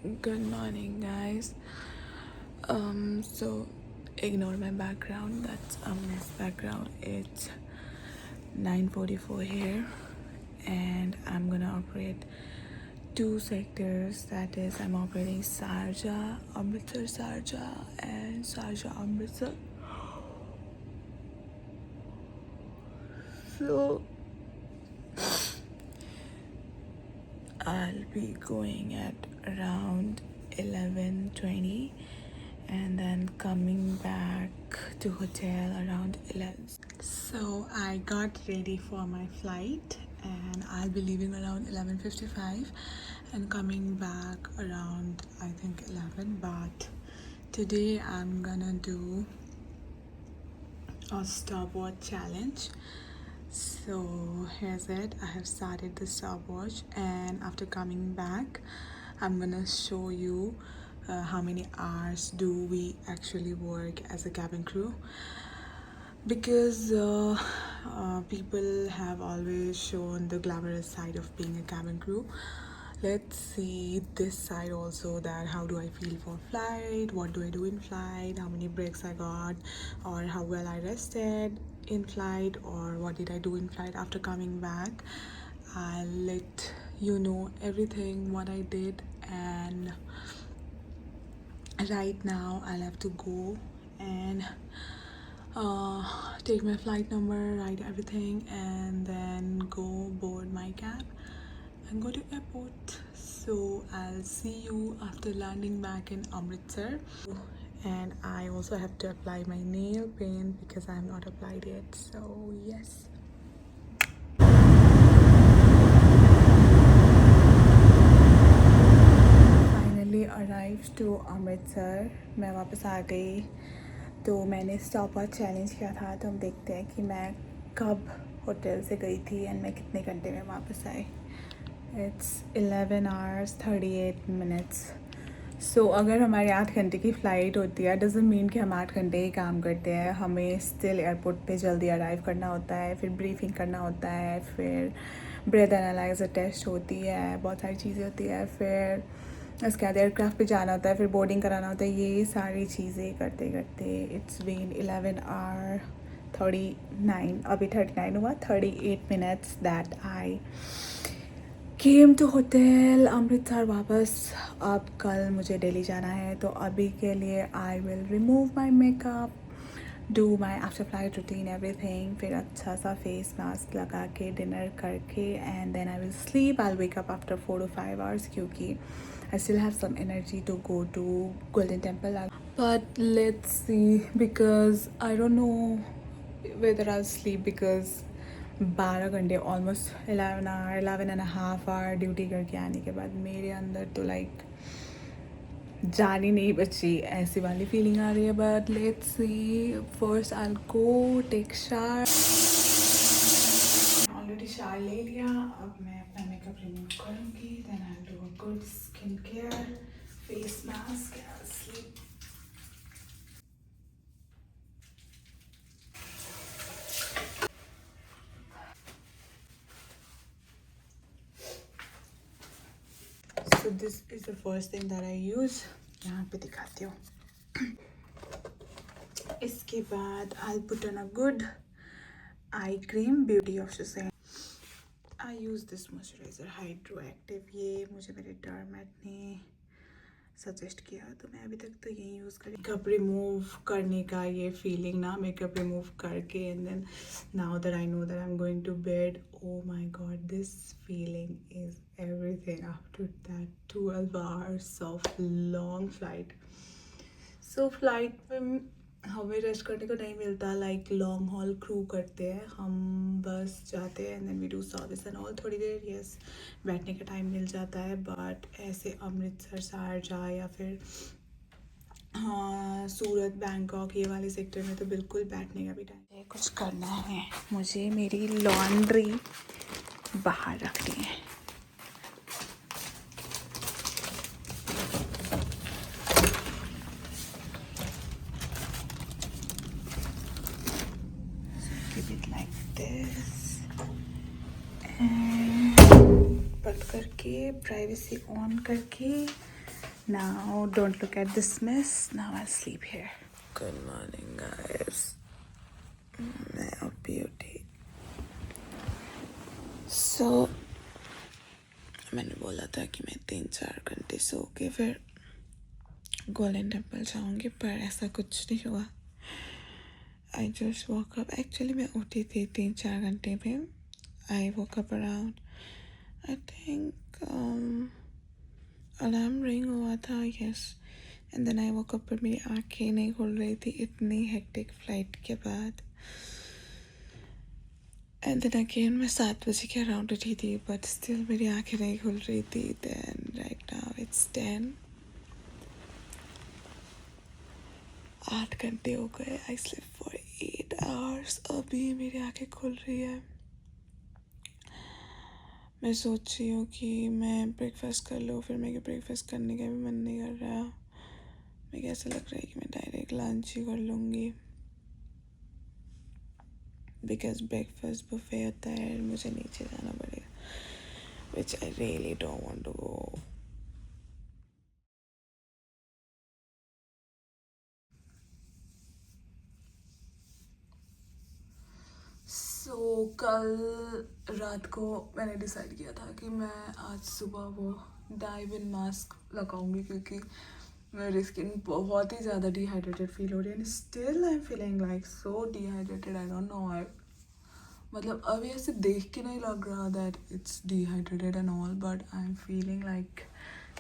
Good morning, guys. So ignore my background. That's this background. It's 9:44 here, and I'm gonna operate two sectors. That is, I'm operating Sharjah, Amritsar, Sharjah, and Sharjah, Amritsar. So I'll be going at around 11:20 and then coming back to hotel around 11. So I got ready for my flight and I'll be leaving around 11:55 and coming back around I think 11. But today I'm gonna do a stopwatch challenge. So here's it. I have started the stopwatch, and after coming back I'm gonna show you how many hours do we actually work as a cabin crew, because people have always shown the glamorous side of being a cabin crew. Let's see this side also, that how do I feel for flight, what do I do in flight, how many breaks I got, or how well I rested in flight, or what did I do in flight after coming back. I'll let you know everything what I did. And right now I'll have to go and take my flight number, write everything, and then go board my cab and go to airport. So I'll see you after landing back in Amritsar. And I also have to apply my nail paint because I have not applied yet. So yes. Finally arrived to Amritsar. मैं वापस आ गई. तो मैंने stop watch challenge किया था, तो हम देखते हैं कि मैं कब होटल से गई थी एंड मैं कितने घंटे में वापस आई. It's 11 hours 38 minutes. सो अगर हमारी 8 घंटे की फ़्लाइट होती है, डजंट मीन कि हम 8 घंटे ही काम करते हैं. हमें स्टिल एयरपोर्ट पे जल्दी अराइव करना होता है, फिर ब्रीफिंग करना होता है, फिर ब्रेथ एनालाइजर टेस्ट होती है, बहुत सारी चीज़ें होती है, फिर उसके बाद एयरक्राफ्ट पे जाना होता है, फिर बोर्डिंग कराना होता है. ये सारी चीज़ें करते करते इट्स बीन 11 hour 39, अभी 39 हुआ, 38 minutes that I came to hotel Amritsar वापस. अब कल मुझे दिल्ली जाना है, तो अभी के लिए I will remove my makeup, do my after flight routine everything, फिर अच्छा सा फेस मास्क लगा के डिनर करके and then I will sleep. I wake up after 4 to 5 hours क्योंकि I still have some energy to go to Golden Temple. But let's see, because I don't know whether I'll sleep, because 12 घंटे almost 11.5 hour duty करके आने के बाद मेरे अंदर तो like जान ही नहीं बची, ऐसी वाली फीलिंग आ रही है. But let's see, first I will go take shower. Already shower ले लिया. अब मैं अपना मेकअप रिमूव करूँगी, then I will do a good skin care, face mask, sleep. So this is the first thing that I use. यहाँ पे दिखाती हूँ. इसके बाद I'll put on a good eye cream, Beauty of Susan. I use this moisturizer Hydroactive. ये मुझे मेरे डर्मेट ने सजेस्ट किया, तो मैं अभी तक तो यही यूज़ करी. मेकअप रिमूव करने का ये फीलिंग ना, मेकअप रिमूव करके and then now that I know that I am going to bed, oh my god, this feeling is everything after that 12 hours of long flight. So flight में हमें rest करने को नहीं मिलता, like long haul crew करते हैं हम, बस जाते हैं and then we do service and all. थोड़ी देर यस बैठने का टाइम मिल जाता है, बट ऐसे अमृतसर, शारजाह या फिर हाँ सूरत, बैंकॉक, ये वाले सेक्टर में तो बिल्कुल बैठने का भी टाइम. कुछ करना है मुझे, मेरी लॉन्ड्री बाहर रखनी है. Keep it like this and बंद करके प्राइवेसी ऑन करके Now don't look at this mess. Now I'll sleep here. Good morning guys. मैं अभी उठी. So मैंने बोला था कि मैं 3-4 घंटे सो के फिर गोल्डन टेम्पल जाऊंगी, पर ऐसा कुछ नहीं हुआ. I just woke up. Actually मैं उठी थी 3-4 घंटे में. I woke up around, I think alarm ring हुआ था, yes. And then I woke up पर मेरी आँखें नहीं खुल रही थी इतनी हेक्टिक फ्लाइट के बाद. And then again मैं 7 बजे के अराउंड उठी थी, but still मेरी आँखें नहीं खुल रही थी. Then right now it's 10. 8 घंटे हो गए. I slept for 8 hours. अभी मेरी आँखें खुल रही है. मैं सोच रही हूँ कि मैं ब्रेकफास्ट कर लूँ, फिर मेरे ब्रेकफास्ट करने का भी मन नहीं कर रहा. मुझे ऐसा लग रहा है कि मैं डायरेक्ट लंच ही कर लूँगी, बिकॉज ब्रेकफास्ट बुफे होता है, मुझे नीचे जाना पड़ेगा, which I really don't want to go. So कल रात को मैंने डिसाइड किया था कि मैं आज सुबह वो डाइव इन मास्क लगाऊंगी, क्योंकि मेरी स्किन बहुत ही ज़्यादा डिहाइड्रेटेड फील हो रही है. And still I am feeling like so dehydrated. I don't know I, मतलब अभी ऐसे देख के नहीं लग रहा that it's dehydrated and all, but I am feeling like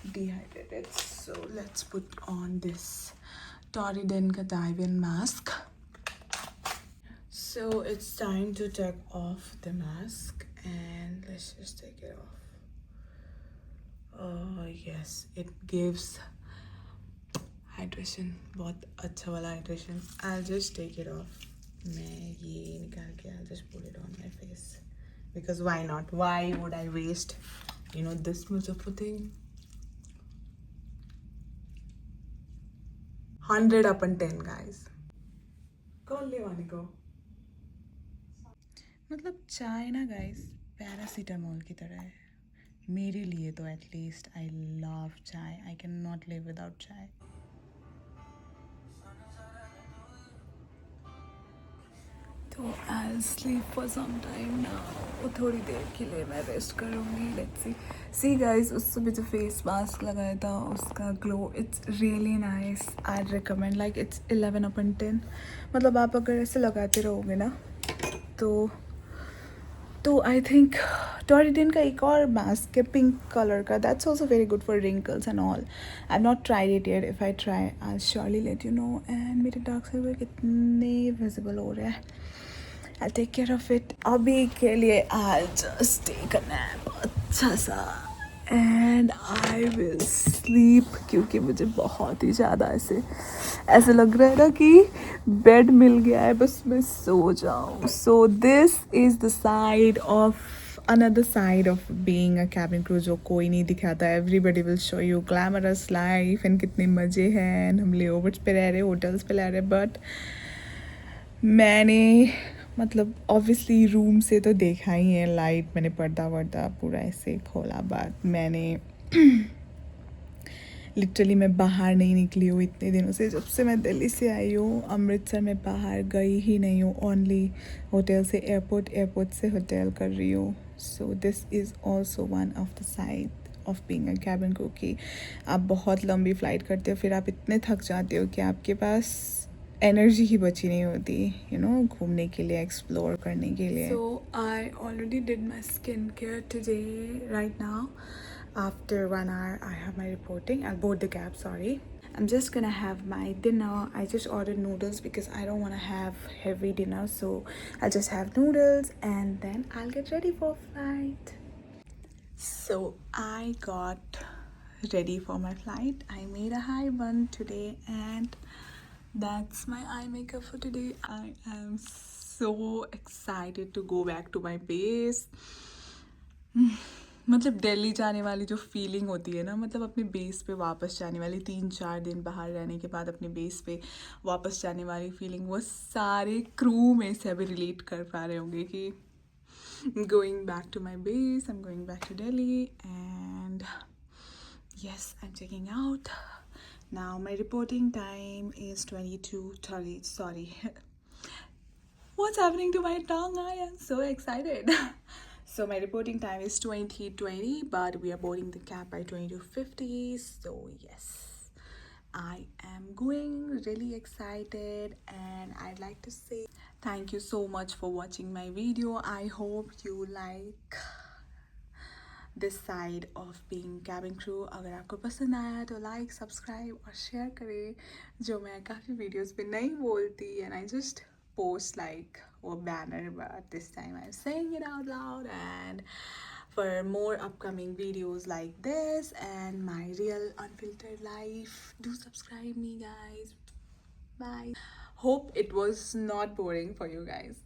dehydrated. So let's put on this Torriden का dive in mask. So it's time to take off the mask and let's just take it off. Oh yes, it gives hydration, बहुत अच्छा वाला hydration. I'll just take it off. मैं ये निकाल के I'll just put it on my face, because why not? Why would I waste, this much of a thing? 100 upon 10 guys. कौन लेवाने को? मतलब चाय ना गाइस पैरासीटामोल की तरह है मेरे लिए तो. At least I love chai. I can not live without chai. तो I sleep for some time now. थोड़ी देर के लिए मैं रेस्ट करूँगी. लेट्स सी गाइस, उस सुबह जो फेस मास्क लगाया था उसका glow, it's really nice. I recommend, like it's 11 upon 10. मतलब आप अगर ऐसे लगाते रहोगे ना तो आई थिंक टॉरिडेन का एक और मास्क है पिंक कलर का, that's also very good for wrinkles and all. I not tried it yet. If I try I surely let you know. And मेरे डार्क सर्कल कितने विजिबल हो रहे हैं. I take care of it. अभी के लिए I just take a nap अच्छा सा एंड आई विल स्लीप, क्योंकि मुझे बहुत ही ज़्यादा ऐसे लग रहा है ना कि बेड मिल गया है, बस मैं सो जाऊँ. So this is the side of another side of being a cabin crew, जो कोई नहीं दिखाता. Everybody will show you glamorous life and कितने मज़े हैं. हम लेओवर्स पे रह रहे, होटल्स पे रह रहे, बट मैंने मतलब ऑब्वियसली रूम से तो देखा ही है लाइट. मैंने पर्दा वर्दा पूरा ऐसे खोला, बट मैंने लिटरली मैं बाहर नहीं निकली हूँ इतने दिनों से. जब से मैं दिल्ली से आई हूँ अमृतसर में बाहर गई ही नहीं हूँ. ओनली होटल से एयरपोर्ट, एयरपोर्ट से होटल कर रही हूँ. So this is also one of the side of being a cabin crew कि आप बहुत लंबी फ़्लाइट करते हो, फिर आप इतने थक जाते हो कि आपके पास एनर्जी ही बची नहीं होती घूमने के लिए, एक्सप्लोर करने के लिए. So I already did my skin care today. Right now after 1 hour I have my reporting. I'll board the cab, sorry. I'm just gonna have my dinner. I just ordered noodles because I don't want to have heavy dinner, so I'll just have noodles and then I'll get ready for flight. So I got ready for my flight. I made a high bun today and that's my eye makeup for today. I am so excited to go back to my base. मतलब दिल्ली जाने वाली जो feeling होती है ना, मतलब अपने base पे वापस जाने वाली, 3-4 दिन बाहर रहने के बाद अपने बेस पे वापस जाने वाली फीलिंग, वो सारे क्रू में से अभी रिलेट कर पा रहे होंगे कि going back to my base, I am going back to Delhi. And Yes, I'm checking out. Now my reporting time is 22:30. Sorry. What's happening to my tongue? I am so excited. So my reporting time is 20:20, but we are boarding the cab by 22:50. So yes, I am going really excited, and I'd like to say thank you so much for watching my video. I hope you like this side of being cabin crew. अगर आपको पसंद आया तो like subscribe और share करें, जो मैं काफ़ी वीडियोस पे नहीं बोलती and I just post like or banner, but this time I'm saying it out loud. And for more upcoming videos like this and my real unfiltered life, do subscribe me guys. Bye. Hope it was not boring for you guys.